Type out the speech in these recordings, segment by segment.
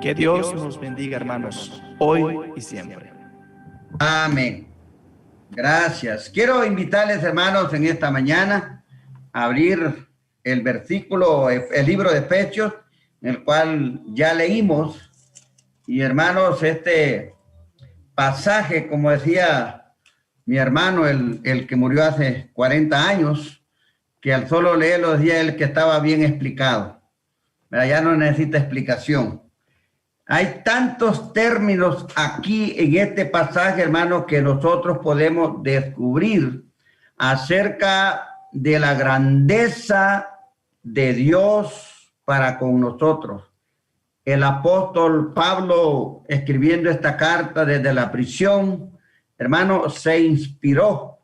Que Dios nos bendiga, hermanos, hoy y siempre. Amén. Gracias. Quiero invitarles, hermanos, en esta mañana a abrir el versículo, el libro de Efesios, en el cual ya leímos. Y hermanos, este pasaje, como decía mi hermano, el que murió hace 40 años, que al solo leerlo decía él que estaba bien explicado. Pero ya no necesita explicación. Hay tantos términos aquí en este pasaje, hermano, que nosotros podemos descubrir acerca de la grandeza de Dios para con nosotros. El apóstol Pablo, escribiendo esta carta desde la prisión, hermano, se inspiró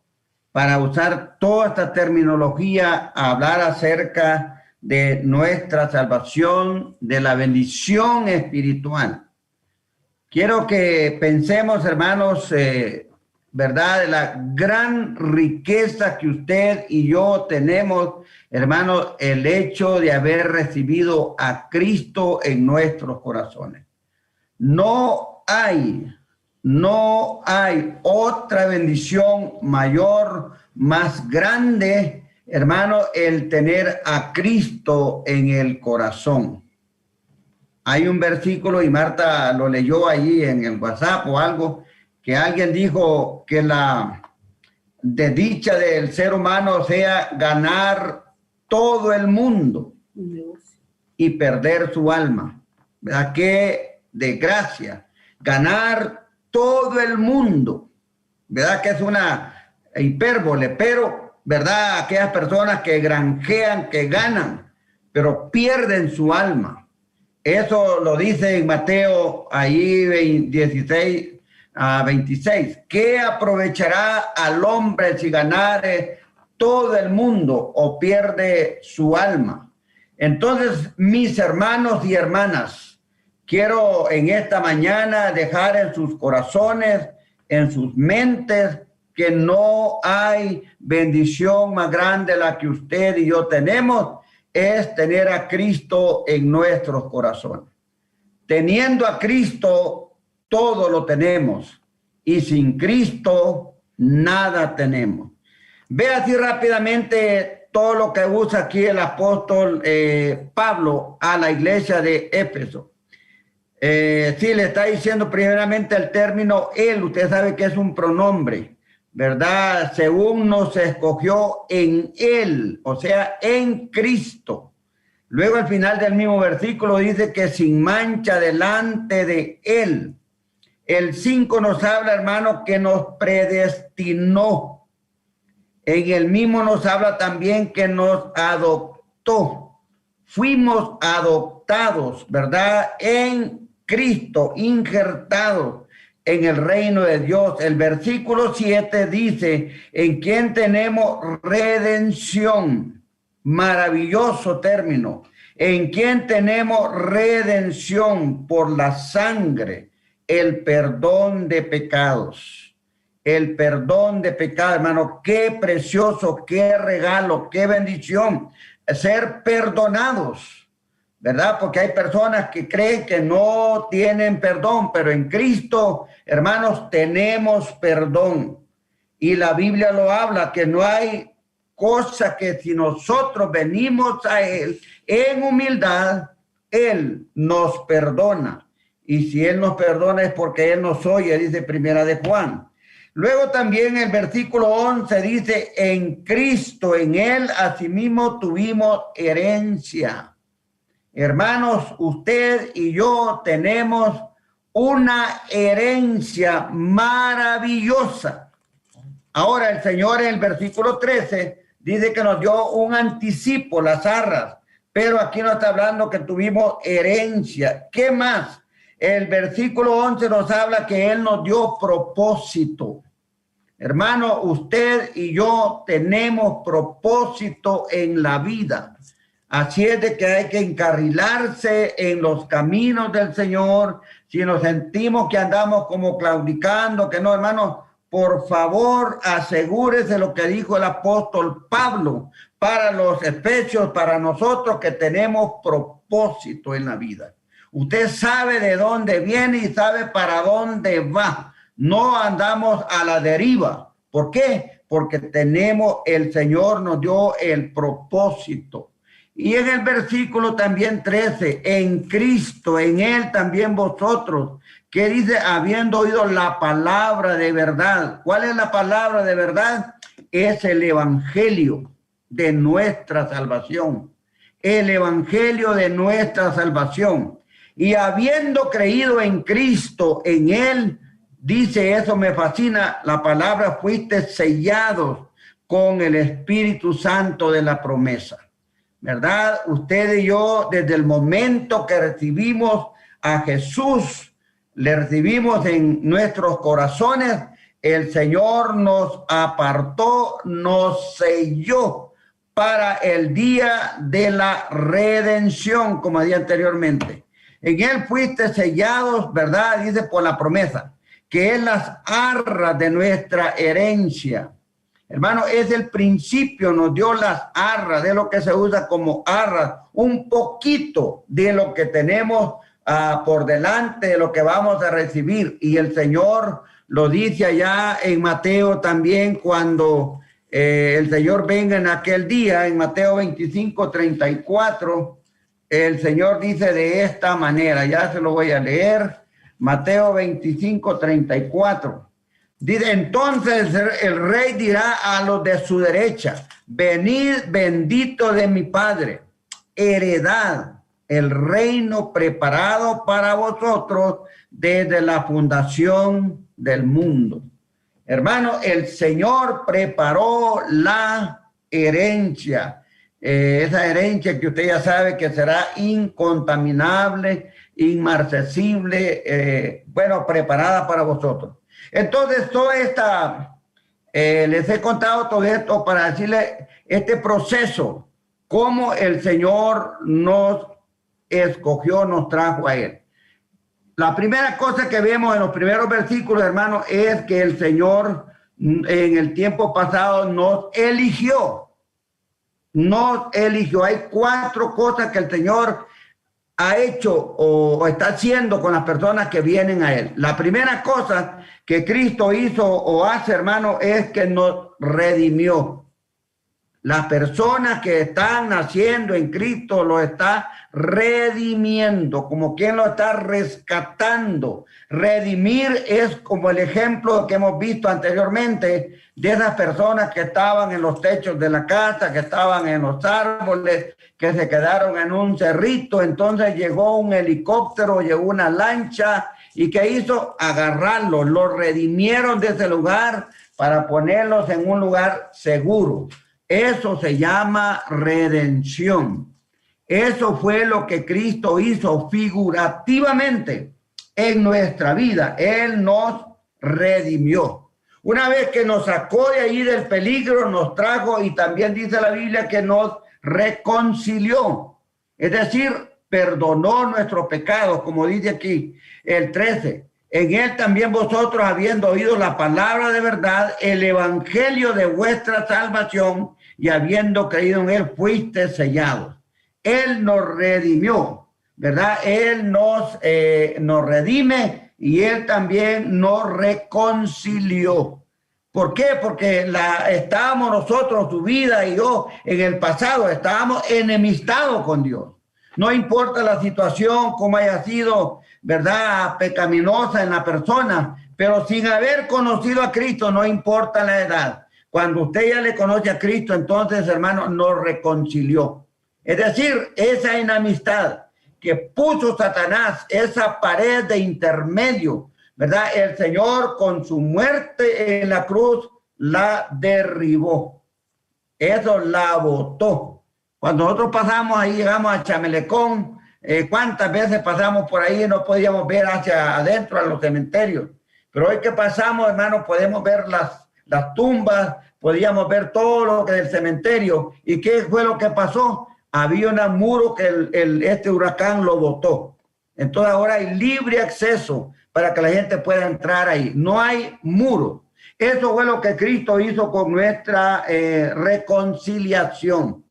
para usar toda esta terminología, a hablar acerca de nuestra salvación, de la bendición espiritual. Quiero que pensemos, hermanos, ¿verdad? De la gran riqueza que usted y yo tenemos, hermanos, el hecho de haber recibido a Cristo en nuestros corazones. No hay otra bendición mayor, más grande, hermano, el tener a Cristo en el corazón. Hay un versículo, y Marta lo leyó ahí en el WhatsApp o algo, que alguien dijo que la desdicha del ser humano sea ganar todo el mundo y perder su alma. ¿Verdad? Qué desgracia. Ganar todo el mundo. ¿Verdad? Que es una hipérbole, pero ¿verdad? Aquellas personas que granjean, que ganan, pero pierden su alma. Eso lo dice en Mateo ahí 16 a 26. ¿Qué aprovechará al hombre si ganare todo el mundo o pierde su alma? Entonces, mis hermanos y hermanas, quiero en esta mañana dejar en sus corazones, en sus mentes, que no hay bendición más grande la que usted y yo tenemos, es tener a Cristo en nuestros corazones. Teniendo a Cristo, todo lo tenemos, y sin Cristo, nada tenemos. Ve así rápidamente todo lo que usa aquí el apóstol Pablo a la iglesia de Éfeso. Sí, le está diciendo primeramente el término él. Usted sabe que es un pronombre, ¿verdad? Según nos escogió en él, o sea, en Cristo. Luego al final del mismo versículo dice que sin mancha delante de él. El 5 nos habla, hermano, que nos predestinó. En el mismo nos habla también que nos adoptó. Fuimos adoptados, ¿verdad? En Cristo, injertados en el reino de Dios. El versículo 7 dice, en quien tenemos redención. Maravilloso término. En quien tenemos redención por la sangre, el perdón de pecados. El perdón de pecados, hermano. Qué precioso, qué regalo, qué bendición ser perdonados, ¿verdad? Porque hay personas que creen que no tienen perdón, pero en Cristo, hermanos, tenemos perdón. Y la Biblia lo habla, que no hay cosa que si nosotros venimos a Él en humildad, Él nos perdona. Y si Él nos perdona es porque Él nos oye, dice Primera de Juan. Luego también el versículo 11 dice, en Cristo, en Él, asimismo tuvimos herencia. Hermanos, usted y yo tenemos una herencia maravillosa. Ahora el Señor en el versículo 13 dice que nos dio un anticipo, las arras, pero aquí nos está hablando que tuvimos herencia. ¿Qué más? El versículo 11 nos habla que Él nos dio propósito. Hermano, usted y yo tenemos propósito en la vida. Así es de que hay que encarrilarse en los caminos del Señor. Si nos sentimos que andamos como claudicando, que no, hermano, por favor, asegúrese lo que dijo el apóstol Pablo para los efesios, para nosotros que tenemos propósito en la vida. Usted sabe de dónde viene y sabe para dónde va. No andamos a la deriva. ¿Por qué? Porque el Señor nos dio el propósito. Y en el versículo también 13, en Cristo, en Él también vosotros, que dice, habiendo oído la palabra de verdad. ¿Cuál es la palabra de verdad? Es el evangelio de nuestra salvación. El evangelio de nuestra salvación. Y habiendo creído en Cristo, en Él, dice, eso me fascina, la palabra, fuiste sellados con el Espíritu Santo de la promesa. ¿Verdad? Usted y yo, desde el momento que recibimos a Jesús, le recibimos en nuestros corazones, el Señor nos apartó, nos selló para el día de la redención, como decía anteriormente. En Él fuiste sellados, ¿verdad? Dice, por la promesa, que es las arras de nuestra herencia. Hermano, es el principio, nos dio las arras, de lo que se usa como arras, un poquito de lo que tenemos por delante, de lo que vamos a recibir. Y el Señor lo dice allá en Mateo también, cuando el Señor venga en aquel día, en Mateo 25:34, el Señor dice de esta manera, ya se lo voy a leer, Mateo 25:34. Dice, entonces el rey dirá a los de su derecha, venid bendito de mi Padre, heredad el reino preparado para vosotros desde la fundación del mundo. Hermano, el Señor preparó la herencia, esa herencia que usted ya sabe que será incontaminable, inmarcesible, preparada para vosotros. Entonces, toda esta, les he contado todo esto para decirle este proceso, cómo el Señor nos escogió, nos trajo a Él. La primera cosa que vemos en los primeros versículos, hermano, es que el Señor en el tiempo pasado nos eligió. Nos eligió. Hay 4 cosas que el Señor ha hecho o está haciendo con las personas que vienen a Él. La primera cosa que Cristo hizo o hace, hermano, es que nos redimió. Las personas que están naciendo en Cristo lo está redimiendo, como quien lo está rescatando. Redimir es como el ejemplo que hemos visto anteriormente de esas personas que estaban en los techos de la casa, que estaban en los árboles, que se quedaron en un cerrito. Entonces llegó un helicóptero, llegó una lancha y ¿qué hizo? Agarrarlos, los redimieron de ese lugar para ponerlos en un lugar seguro. Eso se llama redención. Eso fue lo que Cristo hizo figurativamente en nuestra vida. Él nos redimió. Una vez que nos sacó de ahí del peligro, nos trajo, y también dice la Biblia que nos reconcilió. Es decir, perdonó nuestros pecados, como dice aquí el 13. En Él también vosotros, habiendo oído la palabra de verdad, el evangelio de vuestra salvación, y habiendo creído en Él, fuiste sellados. Él nos redimió, ¿verdad? Él nos redime y Él también nos reconcilió. ¿Por qué? Porque estábamos nosotros, tu vida y yo, en el pasado, estábamos enemistados con Dios. No importa la situación, cómo haya sido, ¿verdad?, pecaminosa en la persona, pero sin haber conocido a Cristo, no importa la edad. Cuando usted ya le conoce a Cristo, entonces, hermano, nos reconcilió. Es decir, esa enemistad que puso Satanás, esa pared de intermedio, ¿verdad? El Señor con su muerte en la cruz la derribó. Eso la botó. Cuando nosotros pasamos ahí, llegamos a Chamelecón, ¿cuántas veces pasamos por ahí y no podíamos ver hacia adentro a los cementerios? Pero hoy que pasamos, hermano, podemos ver las tumbas, podíamos ver todo lo que del cementerio. ¿Y qué fue lo que pasó? Había un muro que este huracán lo botó. Entonces ahora hay libre acceso para que la gente pueda entrar ahí. No hay muro. Eso fue lo que Cristo hizo con nuestra reconciliación.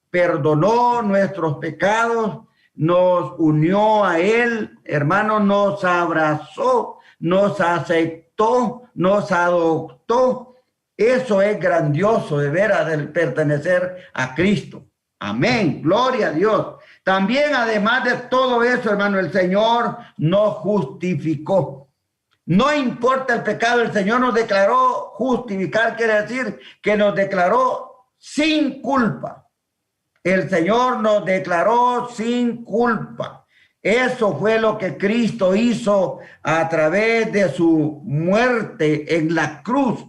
Perdonó nuestros pecados, nos unió a Él, hermano, nos abrazó, nos aceptó, nos adoptó. Eso es grandioso, de veras, del pertenecer a Cristo. Amén, gloria a Dios. También, además de todo eso, hermano, el Señor nos justificó. No importa el pecado, el Señor nos declaró justificar, quiere decir que nos declaró sin culpa. El Señor nos declaró sin culpa. Eso fue lo que Cristo hizo a través de su muerte en la cruz.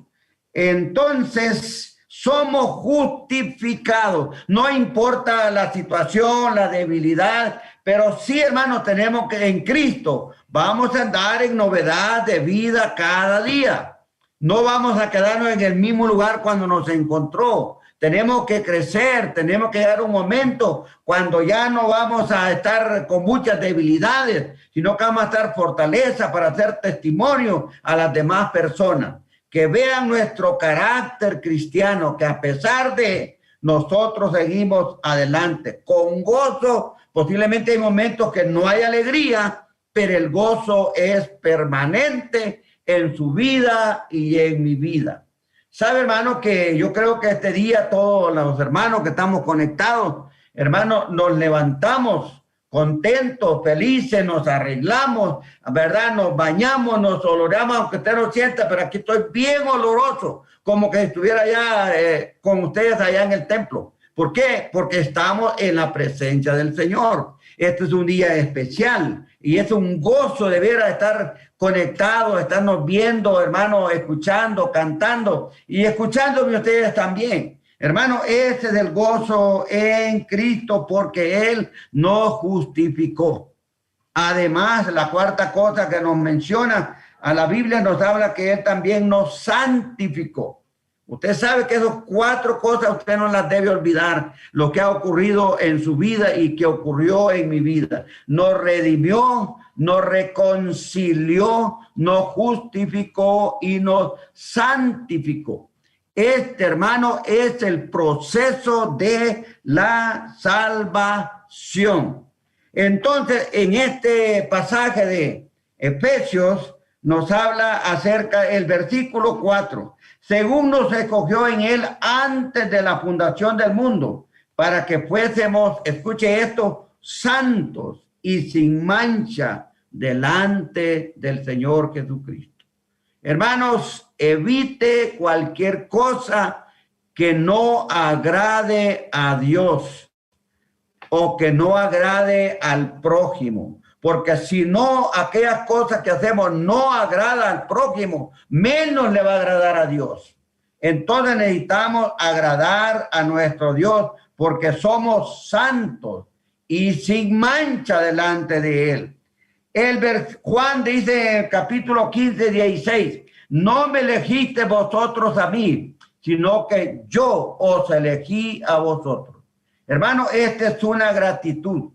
Entonces, somos justificados. No importa la situación, la debilidad, pero sí, hermanos, tenemos que en Cristo vamos a andar en novedad de vida cada día. No vamos a quedarnos en el mismo lugar cuando nos encontró. Tenemos que crecer, tenemos que llegar a un momento cuando ya no vamos a estar con muchas debilidades, sino que vamos a estar fortaleza para hacer testimonio a las demás personas. Que vean nuestro carácter cristiano, que a pesar de nosotros seguimos adelante con gozo. Posiblemente hay momentos que no hay alegría, pero el gozo es permanente en su vida y en mi vida. Sabe, hermano, que yo creo que este día todos los hermanos que estamos conectados, hermanos, nos levantamos contentos, felices, nos arreglamos, ¿verdad? Nos bañamos, nos oloramos, aunque usted no sienta, pero aquí estoy bien oloroso, como que estuviera allá con ustedes allá en el templo. ¿Por qué? Porque estamos en la presencia del Señor. Este es un día especial y es un gozo de ver a estar conectados, estarnos viendo, hermano, escuchando, cantando y escuchándome ustedes también. Hermano, ese es el gozo en Cristo porque Él nos justificó. Además, la cuarta cosa que nos menciona a la Biblia nos habla que Él también nos santificó. Usted sabe que esas cuatro cosas usted no las debe olvidar, lo que ha ocurrido en su vida y que ocurrió en mi vida. Nos redimió, nos reconcilió, nos justificó y nos santificó. Este, hermano, es el proceso de la salvación. Entonces, en este pasaje de Efesios nos habla acerca del versículo 4. Según nos escogió en Él antes de la fundación del mundo, para que fuésemos, escuche esto, santos y sin mancha delante del Señor Jesucristo. Hermanos, evite cualquier cosa que no agrade a Dios o que no agrade al prójimo. Porque si no, aquellas cosas que hacemos no agrada al prójimo, menos le va a agradar a Dios. Entonces necesitamos agradar a nuestro Dios porque somos santos y sin mancha delante de Él. Juan dice en el capítulo 15, 16, no me elegiste vosotros a mí, sino que yo os elegí a vosotros. Hermano, esta es una gratitud.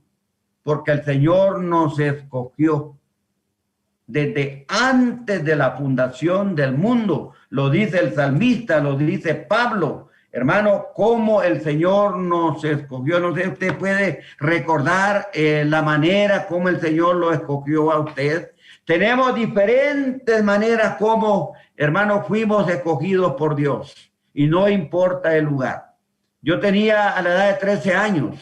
Porque el Señor nos escogió desde antes de la fundación del mundo. Lo dice el salmista, lo dice Pablo. Hermano, cómo el Señor nos escogió. No sé, usted puede recordar la manera como el Señor lo escogió a usted. Tenemos diferentes maneras como, hermano, fuimos escogidos por Dios. Y no importa el lugar. Yo tenía a la edad de 13 años.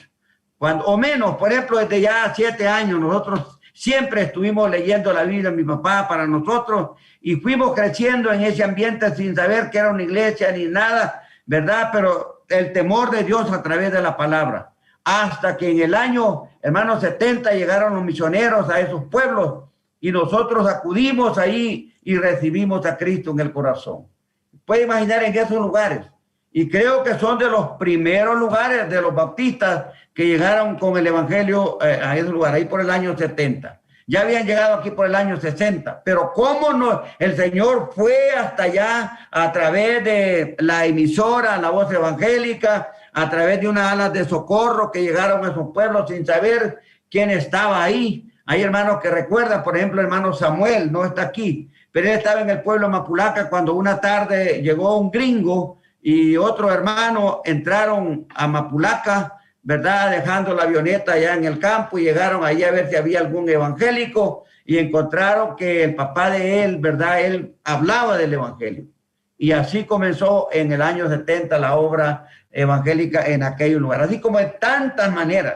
O menos, por ejemplo, desde ya 7 años, nosotros siempre estuvimos leyendo la Biblia, mi papá, para nosotros, y fuimos creciendo en ese ambiente sin saber que era una iglesia ni nada, ¿verdad? Pero el temor de Dios a través de la palabra. Hasta que en el año, hermanos, 70 llegaron los misioneros a esos pueblos y nosotros acudimos ahí y recibimos a Cristo en el corazón. Puede imaginar en esos lugares. Y creo que son de los primeros lugares de los bautistas que llegaron con el evangelio a ese lugar, ahí por el año 70. Ya habían llegado aquí por el año 60. Pero cómo no, el Señor fue hasta allá a través de la emisora, la voz evangélica, a través de unas alas de socorro que llegaron a esos pueblos sin saber quién estaba ahí. Hay hermanos que recuerdan, por ejemplo, hermano Samuel, no está aquí, pero él estaba en el pueblo de Mapulaca cuando una tarde llegó un gringo y otro hermano entraron a Mapulaca, ¿verdad? Dejando la avioneta allá en el campo y llegaron allí a ver si había algún evangélico y encontraron que el papá de él, ¿verdad? Él hablaba del evangelio. Y así comenzó en el año 70 la obra evangélica en aquel lugar. Así como de tantas maneras.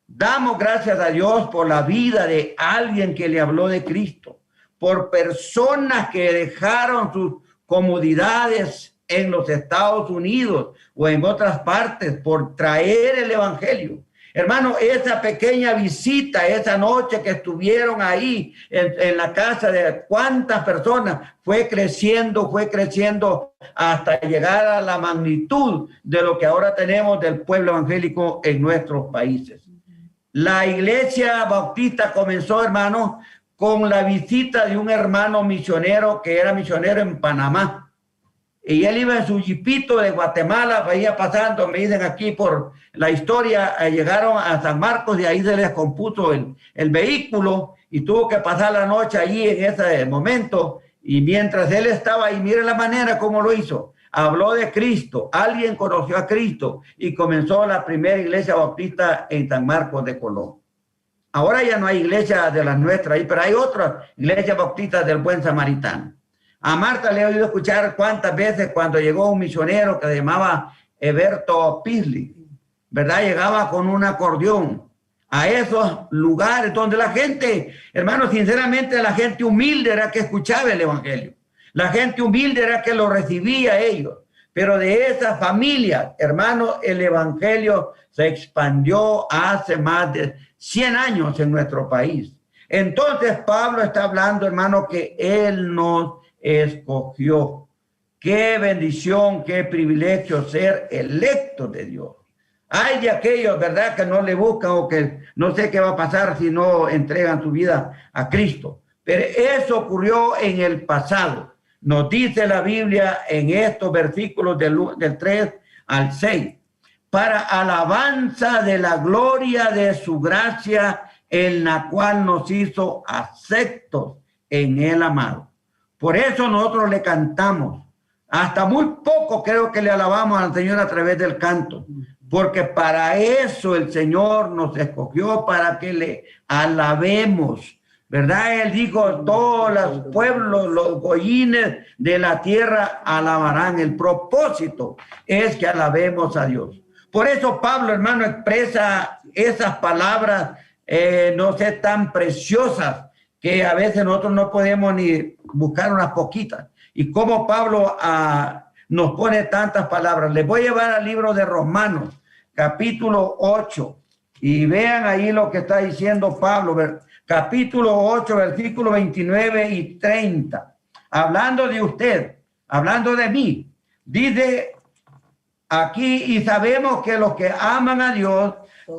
Damos gracias a Dios por la vida de alguien que le habló de Cristo, por personas que dejaron sus comodidades en los Estados Unidos o en otras partes por traer el evangelio. Hermano, esa pequeña visita, esa noche que estuvieron ahí en la casa de cuántas personas, fue creciendo hasta llegar a la magnitud de lo que ahora tenemos del pueblo evangélico en nuestros países. La iglesia bautista comenzó, hermano, con la visita de un hermano misionero que era misionero en Panamá. Y él iba en su jipito de Guatemala, veía pasando, me dicen aquí por la historia, llegaron a San Marcos y ahí se les compuso el vehículo y tuvo que pasar la noche allí en ese momento. Y mientras él estaba ahí, mire la manera como lo hizo. Habló de Cristo, alguien conoció a Cristo y comenzó la primera iglesia bautista en San Marcos de Colón. Ahora ya no hay iglesia de las nuestras ahí, pero hay otras iglesias bautistas del Buen Samaritano. A Marta le he oído escuchar cuántas veces cuando llegó un misionero que se llamaba Eberto Pisley, ¿verdad? Llegaba con un acordeón a esos lugares donde la gente, hermano, sinceramente la gente humilde era que escuchaba el evangelio. La gente humilde era que lo recibía a ellos. Pero de esas familias, hermano, el evangelio se expandió hace más de 100 años en nuestro país. Entonces Pablo está hablando, hermano, que él nos escogió. Qué bendición, qué privilegio ser electo de Dios. Hay de aquellos, ¿verdad?, que no le buscan o que no sé qué va a pasar si no entregan su vida a Cristo. Pero eso ocurrió en el pasado. Nos dice la Biblia en estos versículos del 3 al 6. Para alabanza de la gloria de su gracia, en la cual nos hizo aceptos en el amado. Por eso nosotros le cantamos. Hasta muy poco creo que le alabamos al Señor a través del canto. Porque para eso el Señor nos escogió, para que le alabemos. ¿Verdad? Él dijo, todos los pueblos, los goyines de la tierra alabarán. El propósito es que alabemos a Dios. Por eso Pablo, hermano, expresa esas palabras, no sé, tan preciosas, que a veces nosotros no podemos ni buscar unas poquitas. Y como Pablo nos pone tantas palabras. Les voy a llevar al libro de Romanos, capítulo 8, y vean ahí lo que está diciendo Pablo, capítulo 8, versículos 29 y 30. Hablando de usted, hablando de mí, dice aquí, y sabemos que los que aman a Dios,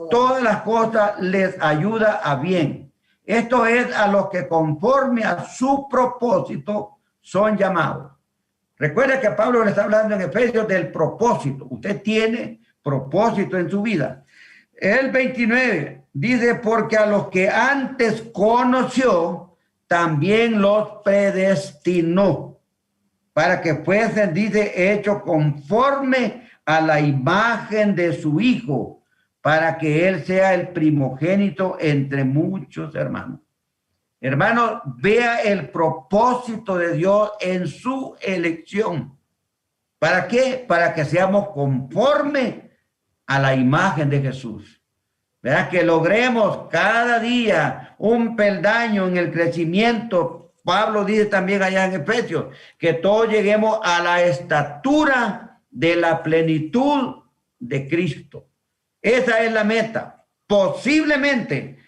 todas las cosas les ayuda a bien. Esto es a los que conforme a su propósito son llamados. Recuerda que Pablo le está hablando en Efesios del propósito. Usted tiene propósito en su vida. El 29 dice, porque a los que antes conoció, también los predestinó para que fuesen, dice, hechos conforme a la imagen de su Hijo, para que él sea el primogénito entre muchos hermanos. Hermano, vea el propósito de Dios en su elección. ¿Para qué? Para que seamos conforme a la imagen de Jesús. ¿Verdad? Que logremos cada día un peldaño en el crecimiento. Pablo dice también allá en Efesios, que todos lleguemos a la estatura de la plenitud de Cristo. Esa es la meta. Posiblemente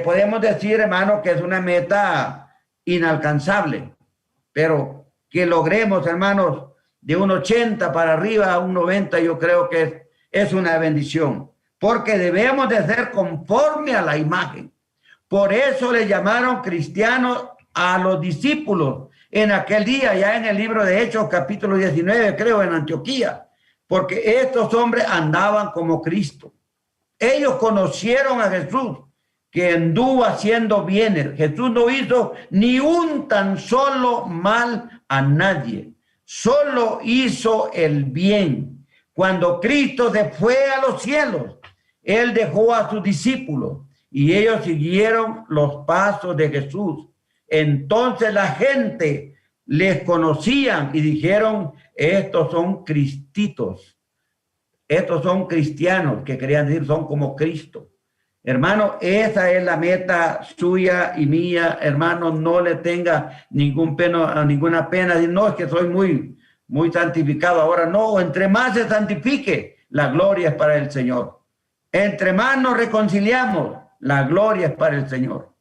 podemos decir, hermano, que es una meta inalcanzable, pero que logremos, hermanos, de un 80 para arriba a un 90, yo creo que es una bendición, porque debemos de ser conforme a la imagen. Por eso le llamaron cristianos a los discípulos en aquel día, ya en el libro de Hechos, capítulo 19, creo, en Antioquía, porque estos hombres andaban como Cristo. Ellos conocieron a Jesús, que anduvo haciendo bienes. Jesús no hizo ni un tan solo mal a nadie. Solo hizo el bien. Cuando Cristo se fue a los cielos, Él dejó a sus discípulos y ellos siguieron los pasos de Jesús. Entonces la gente les conocían y dijeron, estos son cristitos, estos son cristianos, que querían decir son como Cristo. Hermano, esa es la meta suya y mía. Hermano, no le tenga ninguna pena. No, es que soy muy santificado ahora. No, entre más se santifique, la gloria es para el Señor. Entre más nos reconciliamos, la gloria es para el Señor.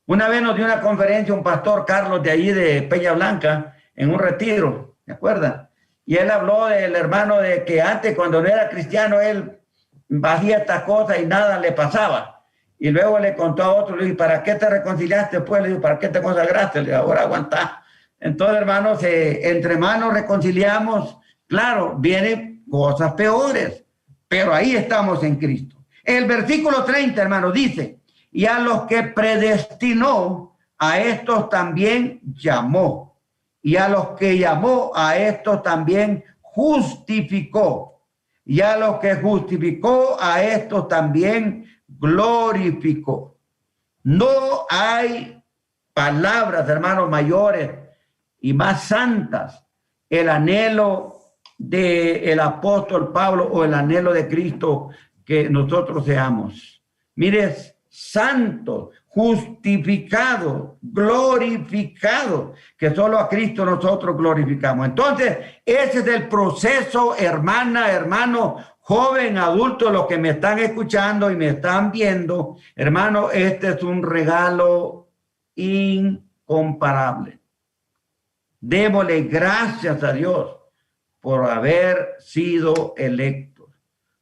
Una vez nos dio una conferencia un pastor Carlos de allí de Peña Blanca en un retiro, ¿me acuerdan? Y él habló del hermano de que antes, cuando no era cristiano, él hacía estas cosas y nada le pasaba. Y luego le contó a otro, le dijo, ¿para qué te reconciliaste? Pues le dijo, ¿para qué te consagraste? Le dijo, ahora aguantá. Entonces, hermanos, entre más nos reconciliamos, claro, vienen cosas peores, pero ahí estamos en Cristo. El versículo 30, hermanos, dice, y a los que predestinó, a estos también llamó. Y a los que llamó, a estos también justificó. Y a los que justificó, a estos también glorificó. No hay palabras, hermanos, mayores y más santas. El anhelo del apóstol Pablo o el anhelo de Cristo que nosotros seamos. Mire, santo, justificado, glorificado, que solo a Cristo nosotros glorificamos. Entonces, ese es el proceso, hermana, hermano, joven, adulto, los que me están escuchando y me están viendo, hermano, este es un regalo incomparable. Démosle gracias a Dios por haber sido electos.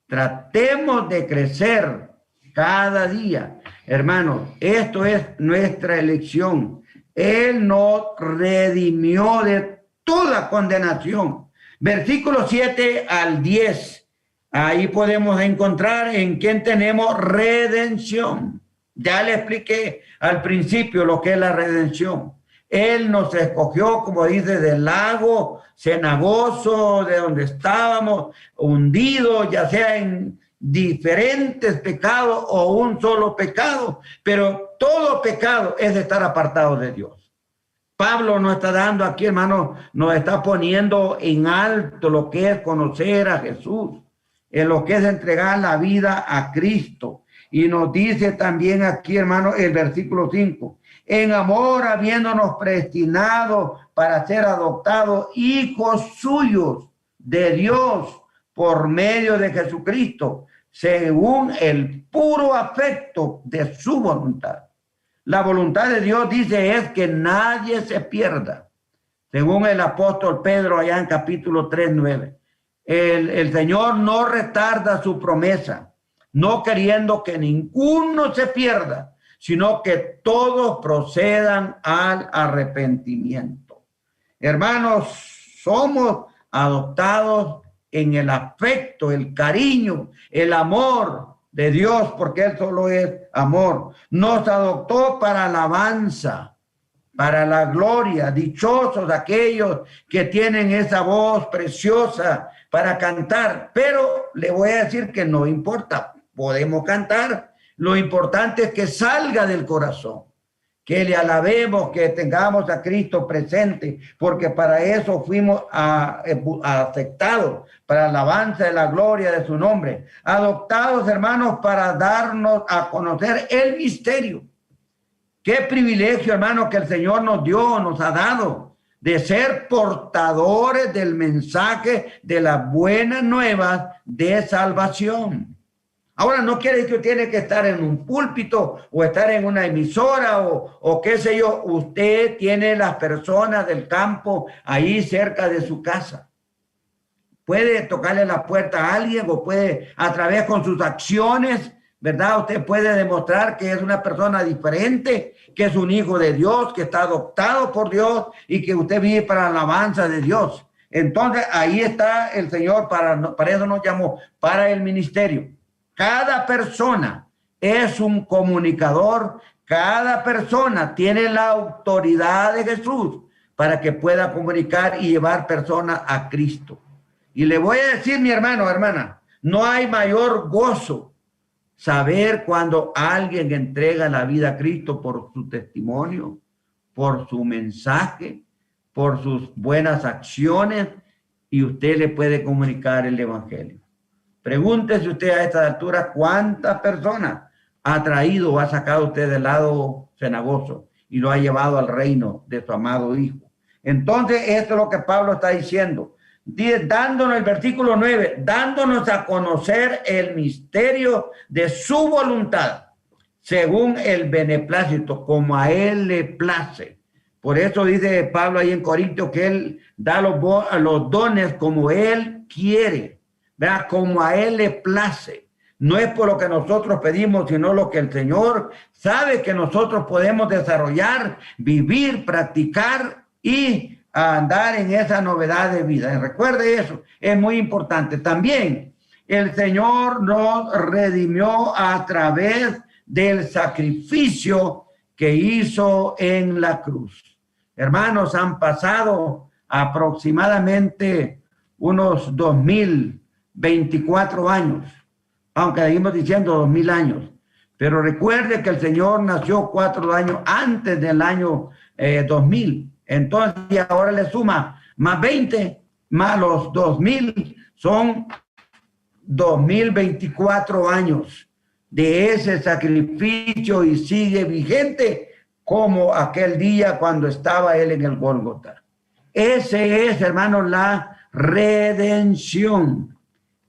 Tratemos de crecer cada día. Hermano, esto es nuestra elección. Él nos redimió de toda condenación. Versículo 7 al 10. Ahí podemos encontrar en quién tenemos redención. Ya le expliqué al principio lo que es la redención. Él nos escogió, como dice, del lago cenagoso, de donde estábamos hundidos, ya sea en diferentes pecados o un solo pecado, pero todo pecado es de estar apartado de Dios. Pablo nos está dando aquí, hermano, nos está poniendo en alto lo que es conocer a Jesús, en lo que es entregar la vida a Cristo. Y nos dice también aquí, hermano, el versículo 5, en amor habiéndonos predestinado para ser adoptados hijos suyos de Dios por medio de Jesucristo, según el puro afecto de su voluntad. La voluntad de Dios, dice, es que nadie se pierda. Según el apóstol Pedro allá en capítulo 3:9. El Señor no retarda su promesa, no queriendo que ninguno se pierda, sino que todos procedan al arrepentimiento. Hermanos, somos adoptados en el afecto, el cariño, el amor de Dios, porque Él solo es amor. Nos adoptó para alabanza, para la gloria. Dichosos aquellos que tienen esa voz preciosa para cantar. Pero le voy a decir que no importa, podemos cantar. Lo importante es que salga del corazón, que le alabemos, que tengamos a Cristo presente, porque para eso fuimos aceptados, para alabanza de la gloria de su nombre. Adoptados, hermanos, para darnos a conocer el misterio. Qué privilegio, hermanos, que el Señor nos dio, nos ha dado, de ser portadores del mensaje de las buenas nuevas de salvación. Ahora no quiere decir que tiene que estar en un púlpito o estar en una emisora o qué sé yo. Usted tiene las personas del campo ahí cerca de su casa. Puede tocarle la puerta a alguien o puede a través con sus acciones, ¿verdad? Usted puede demostrar que es una persona diferente, que es un hijo de Dios, que está adoptado por Dios y que usted vive para la alabanza de Dios. Entonces ahí está el Señor, para eso nos llamó, para el ministerio. Cada persona es un comunicador, cada persona tiene la autoridad de Jesús para que pueda comunicar y llevar personas a Cristo. Y le voy a decir, mi hermano, hermana, no hay mayor gozo saber cuando alguien entrega la vida a Cristo por su testimonio, por su mensaje, por sus buenas acciones, y usted le puede comunicar el evangelio. Pregúntese usted a esta altura cuántas personas ha traído o ha sacado usted del lado cenagoso y lo ha llevado al reino de su amado Hijo. Entonces, esto es lo que Pablo está diciendo. Dándonos el versículo 9, dándonos a conocer el misterio de su voluntad, según el beneplácito, como a él le place. Por eso dice Pablo ahí en Corintios que él da los dones como él quiere, ¿verdad? Como a él le place. No es por lo que nosotros pedimos, sino lo que el Señor sabe que nosotros podemos desarrollar, vivir, practicar y andar en esa novedad de vida. Y recuerde eso, es muy importante. También el Señor nos redimió a través del sacrificio que hizo en la cruz. Hermanos, han pasado aproximadamente unos 2024 años, aunque seguimos diciendo 2000 años. Pero recuerde que el Señor nació 4 años antes del año 2000. Entonces, ahora le suma más 20, más los 2000, son 2024 años de ese sacrificio y sigue vigente como aquel día cuando estaba él en el Gólgota. Ese es, hermanos, la redención.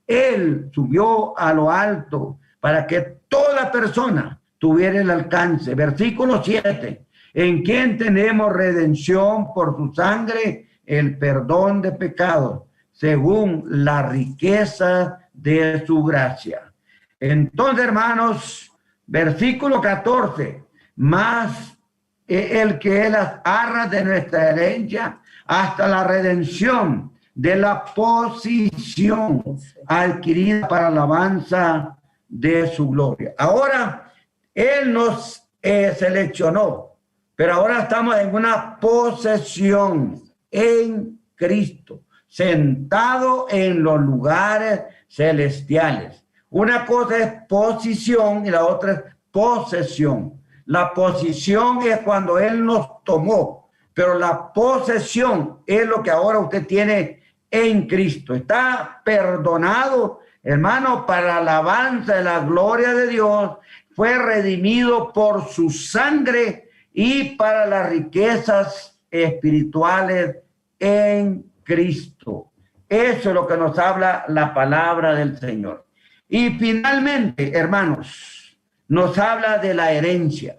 Él subió a lo alto para que toda persona tuviera el alcance. Versículo 7. En quien tenemos redención por su sangre, el perdón de pecados, según la riqueza de su gracia. Entonces, hermanos, versículo 14, más el que es las arras de nuestra herencia hasta la redención de la posición adquirida para alabanza de su gloria. Ahora, él nos seleccionó, pero ahora estamos en una posesión en Cristo, sentado en los lugares celestiales. Una cosa es posición y la otra es posesión. La posición es cuando Él nos tomó, pero la posesión es lo que ahora usted tiene en Cristo. Está perdonado, hermano, para la alabanza de la gloria de Dios. Fue redimido por su sangre y para las riquezas espirituales en Cristo. Eso es lo que nos habla la palabra del Señor. Y finalmente, hermanos, nos habla de la herencia.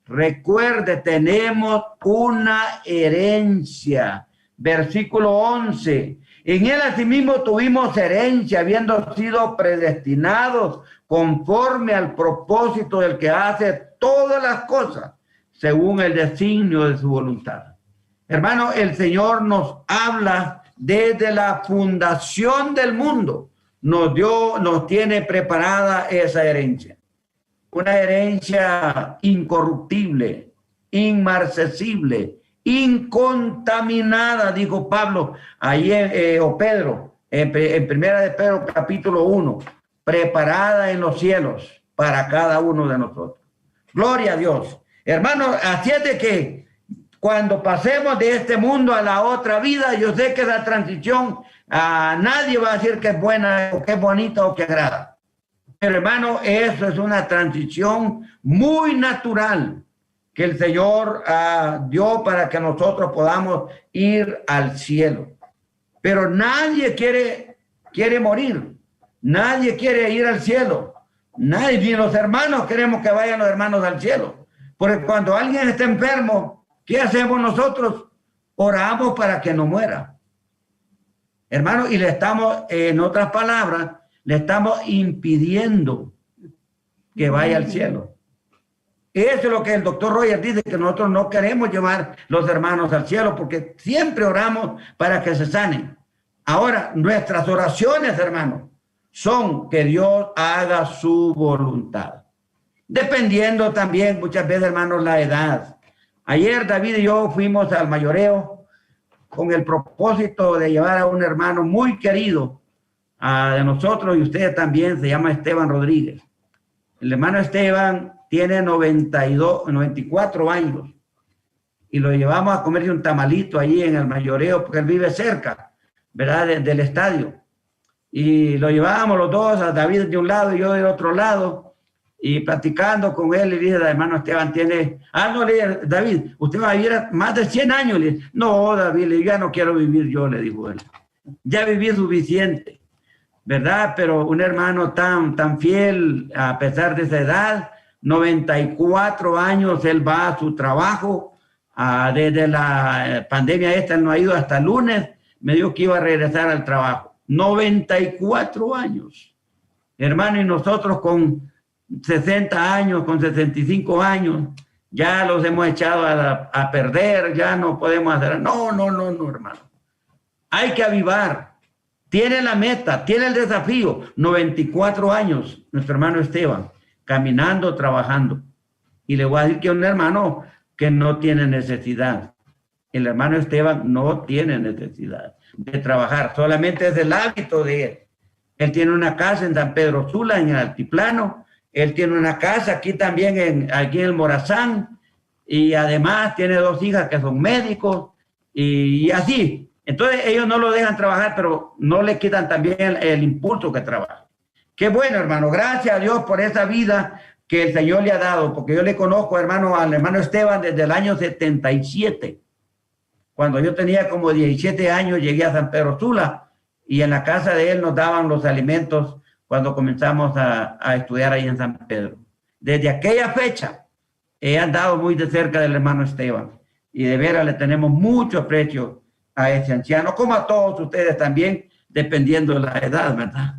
Recuerde, tenemos una herencia. Versículo 11. En él asimismo tuvimos herencia, habiendo sido predestinados conforme al propósito del que hace todas las cosas, según el designio de su voluntad. Hermano, el Señor nos habla desde la fundación del mundo. Nos tiene preparada esa herencia. Una herencia incorruptible, inmarcesible, incontaminada, dijo Pablo, ahí o Pedro, en primera de Pedro capítulo 1, preparada en los cielos para cada uno de nosotros. Gloria a Dios. Hermanos, así es de que cuando pasemos de este mundo a la otra vida, yo sé que la transición, nadie va a decir que es buena o que es bonita o que agrada. Pero hermano, eso es una transición muy natural que el Señor dio para que nosotros podamos ir al cielo. Pero nadie quiere morir. Nadie quiere ir al cielo. Nadie, ni los hermanos queremos que vayan los hermanos al cielo. Porque cuando alguien está enfermo, ¿qué hacemos nosotros? Oramos para que no muera. Hermano, y le estamos, en otras palabras, le estamos impidiendo que vaya al cielo. Eso es lo que el doctor Roger dice, que nosotros no queremos llevar los hermanos al cielo porque siempre oramos para que se sanen. Ahora, nuestras oraciones, hermanos, son que Dios haga su voluntad. Dependiendo también muchas veces, hermanos, la edad. Ayer David y yo fuimos al mayoreo con el propósito de llevar a un hermano muy querido de nosotros y usted también, se llama Esteban Rodríguez. El hermano Esteban tiene 94 años y lo llevamos a comerse un tamalito allí en el Mayoreo porque él vive cerca, ¿verdad? Del estadio. Y lo llevábamos los dos, a David de un lado y yo del otro lado, y platicando con él, le dije, hermano Esteban, tiene... no, le dije, David, usted va a vivir más de 100 años. Le dije, no, David, le dije, ya no quiero vivir yo, le dijo él. Ya viví suficiente, ¿verdad? Pero un hermano tan fiel, a pesar de esa edad, 94 años, él va a su trabajo. Desde la pandemia esta, él no ha ido hasta el lunes, me dijo que iba a regresar al trabajo. 94 años, hermano, y nosotros con 60 años, con 65 años, ya los hemos echado a perder, ya no podemos hacer. No, hermano. Hay que avivar. Tiene la meta, tiene el desafío. 94 años, nuestro hermano Esteban, caminando, trabajando. Y le voy a decir que un hermano que no tiene necesidad. El hermano Esteban no tiene necesidad de trabajar, solamente es el hábito de él. Él tiene una casa en San Pedro Sula, en el altiplano. Él tiene una casa aquí también, aquí en el Morazán. Y además tiene 2 hijas que son médicos y así. Entonces ellos no lo dejan trabajar, pero no le quitan también el impulso que trabaja. Qué bueno, hermano. Gracias a Dios por esa vida que el Señor le ha dado, porque yo le conozco, hermano, al hermano Esteban desde el año 77. Cuando yo tenía como 17 años, llegué a San Pedro Sula y en la casa de él nos daban los alimentos cuando comenzamos a estudiar ahí en San Pedro. Desde aquella fecha he andado muy de cerca del hermano Esteban y de veras le tenemos mucho aprecio a ese anciano, como a todos ustedes también, dependiendo de la edad, ¿verdad?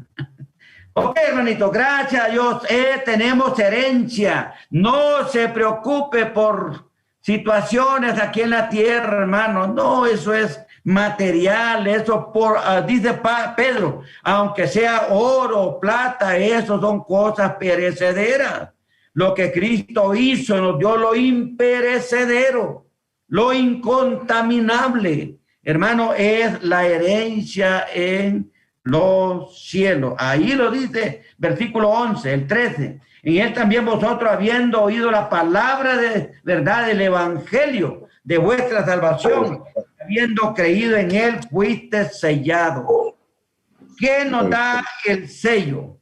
Ok, hermanito, gracias a Dios, tenemos herencia. No se preocupe por situaciones aquí en la tierra, hermano. No, eso es material, eso dice Pedro, aunque sea oro, plata, eso son cosas perecederas. Lo que Cristo hizo nos dio lo imperecedero, lo incontaminable. Hermano, es la herencia en los cielos. Ahí lo dice, versículo 11, el 13. En él también vosotros, habiendo oído la palabra de verdad del evangelio de vuestra salvación, habiendo creído en él, fuiste sellado. ¿Qué nos da el sello?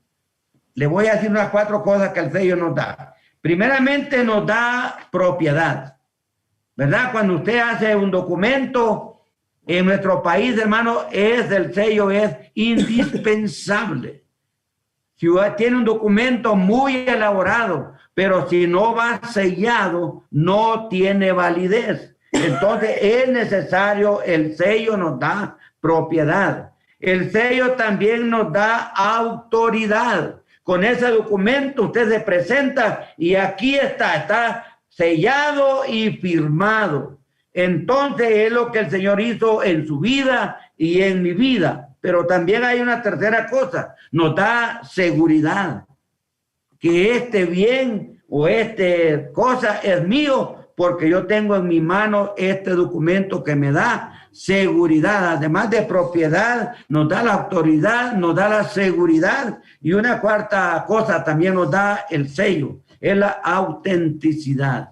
Le voy a decir unas 4 cosas que el sello nos da. Primeramente, nos da propiedad, ¿verdad? Cuando usted hace un documento en nuestro país, hermano, el sello es indispensable. Si usted tiene un documento muy elaborado, pero si no va sellado, no tiene validez. Entonces es necesario, el sello nos da propiedad. El sello también nos da autoridad. Con ese documento usted se presenta y aquí está sellado y firmado. Entonces es lo que el Señor hizo en su vida y en mi vida. Pero también hay una tercera cosa, nos da seguridad, que este bien o esta cosa es mío porque yo tengo en mi mano este documento que me da seguridad. Además de propiedad, nos da la autoridad, nos da la seguridad y una cuarta cosa también nos da el sello, es la autenticidad.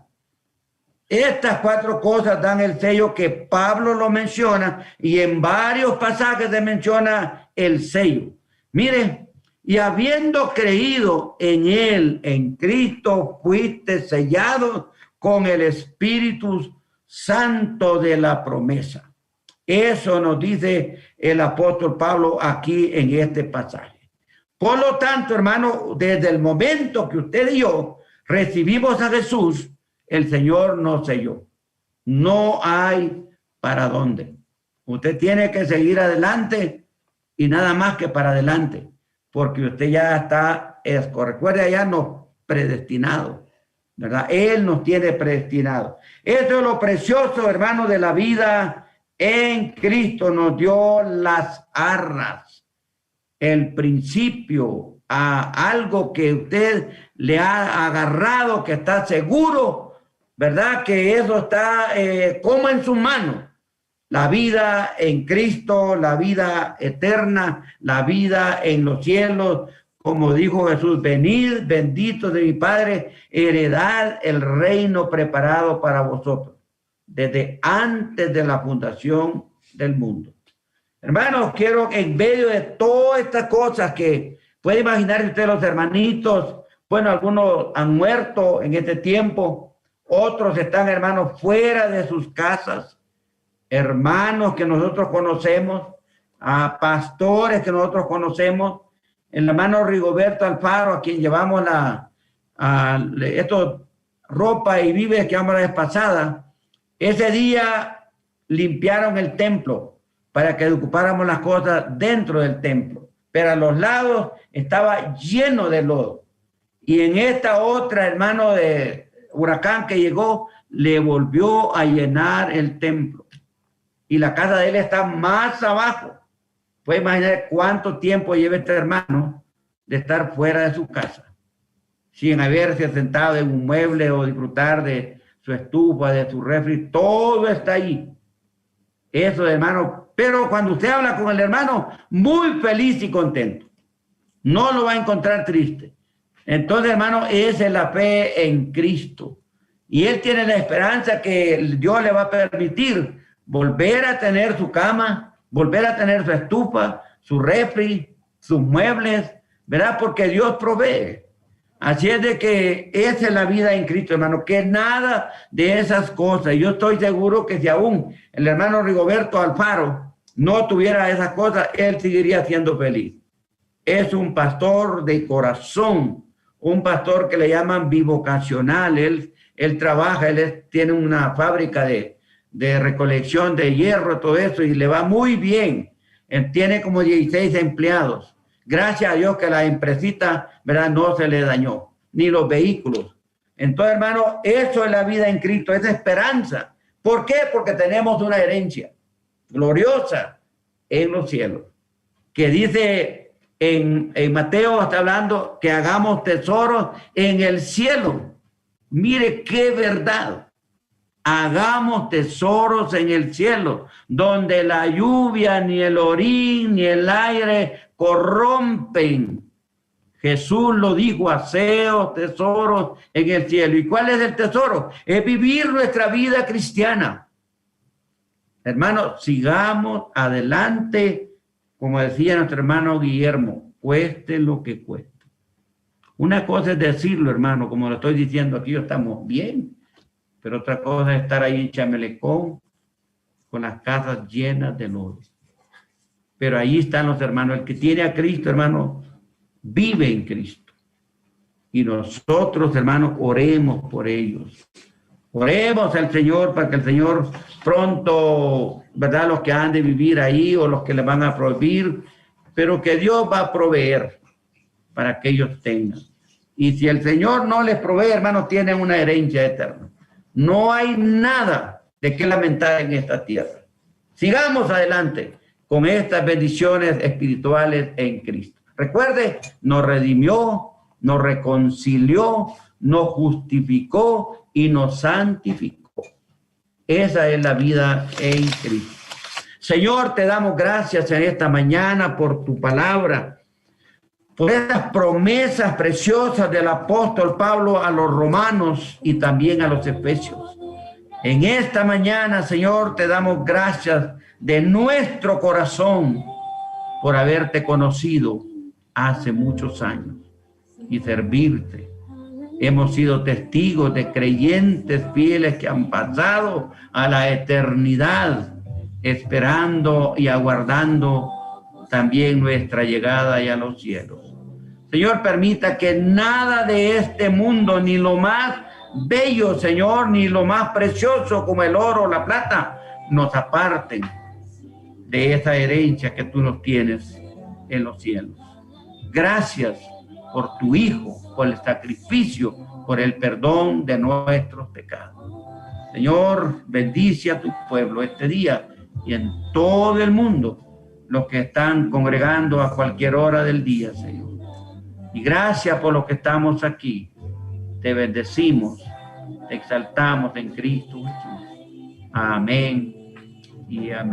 Estas 4 cosas dan el sello que Pablo lo menciona y en varios pasajes se menciona el sello. Mire, y habiendo creído en él, en Cristo, fuiste sellado con el Espíritu Santo de la promesa. Eso nos dice el apóstol Pablo aquí en este pasaje. Por lo tanto, hermano, desde el momento que usted y yo recibimos a Jesús, el Señor nos selló. No hay para dónde. Usted tiene que seguir adelante y nada más que para adelante, porque usted ya está, recuerde, ya nos predestinado, ¿verdad? Él nos tiene predestinado. Eso es lo precioso, hermano, de la vida en Cristo. Nos dio las arras, el principio, a algo que usted le ha agarrado, que está seguro, ¿verdad? Que eso está como en sus manos. La vida en Cristo, la vida eterna, la vida en los cielos, como dijo Jesús, venid benditos de mi Padre, heredad el reino preparado para vosotros, desde antes de la fundación del mundo. Hermanos, quiero que en medio de todas estas cosas que puede imaginar usted, los hermanitos, bueno, algunos han muerto en este tiempo, otros están, hermanos, fuera de sus casas, hermanos que nosotros conocemos, a pastores que nosotros conocemos, el hermano Rigoberto Alfaro, a quien llevamos ropa y víveres que vamos la vez pasada. Ese día limpiaron el templo para que ocupáramos las cosas dentro del templo, pero a los lados estaba lleno de lodo. Y en esta otra, hermano, de huracán que llegó, le volvió a llenar el templo. Y la casa de él está más abajo. Puede imaginar cuánto tiempo lleva este hermano de estar fuera de su casa, sin haberse sentado en un mueble o disfrutar de su estufa, de su refri. Todo está ahí. Eso, hermano. Pero cuando usted habla con el hermano, muy feliz y contento. No lo va a encontrar triste. Entonces, hermano, esa es la fe en Cristo. Y él tiene la esperanza que Dios le va a permitir volver a tener su cama, volver a tener su estufa, su refri, sus muebles, ¿verdad? Porque Dios provee. Así es de que esa es la vida en Cristo, hermano, que nada de esas cosas. Yo estoy seguro que si aún el hermano Rigoberto Alfaro no tuviera esas cosas, él seguiría siendo feliz. Es un pastor de corazón, un pastor que le llaman bivocacional. Él trabaja, tiene una fábrica de recolección de hierro, todo eso, y le va muy bien. Él tiene como 16 empleados. Gracias a Dios que la empresita, ¿verdad?, no se le dañó, ni los vehículos. Entonces, hermano, eso es la vida en Cristo, es esperanza. ¿Por qué? Porque tenemos una herencia gloriosa en los cielos, que dice en Mateo, está hablando que hagamos tesoros en el cielo. Mire qué verdad. Hagamos tesoros en el cielo, donde la lluvia, ni el orín, ni el aire corrompen. Jesús lo dijo, haced tesoros en el cielo. ¿Y cuál es el tesoro? Es vivir nuestra vida cristiana. Hermanos, sigamos adelante, como decía nuestro hermano Guillermo, cueste lo que cueste. Una cosa es decirlo, hermano, como lo estoy diciendo aquí, estamos bien. Pero otra cosa es estar ahí en Chamelecón con las casas llenas de lodo. Pero ahí están los hermanos. El que tiene a Cristo, hermano, vive en Cristo. Y nosotros, hermanos, oremos por ellos. Oremos al Señor para que el Señor pronto, ¿verdad?, los que han de vivir ahí o los que le van a prohibir, pero que Dios va a proveer para que ellos tengan. Y si el Señor no les provee, hermanos, tienen una herencia eterna. No hay nada de qué lamentar en esta tierra. Sigamos adelante con estas bendiciones espirituales en Cristo. Recuerde, nos redimió, nos reconcilió, nos justificó y nos santificó. Esa es la vida en Cristo. Señor, te damos gracias en esta mañana por tu palabra, por estas promesas preciosas del apóstol Pablo a los romanos y también a los efesios. En esta mañana, Señor, te damos gracias de nuestro corazón por haberte conocido hace muchos años y servirte. Hemos sido testigos de creyentes fieles que han pasado a la eternidad, esperando y aguardando también nuestra llegada y a los cielos. Señor, permita que nada de este mundo, ni lo más bello, Señor, ni lo más precioso como el oro o la plata, nos aparten de esa herencia que tú nos tienes en los cielos. Gracias por tu Hijo, por el sacrificio, por el perdón de nuestros pecados. Señor, bendice a tu pueblo este día y en todo el mundo, los que están congregando a cualquier hora del día, Señor. Y gracias por los que estamos aquí. Te bendecimos, te exaltamos en Cristo Jesús. Amén y amén.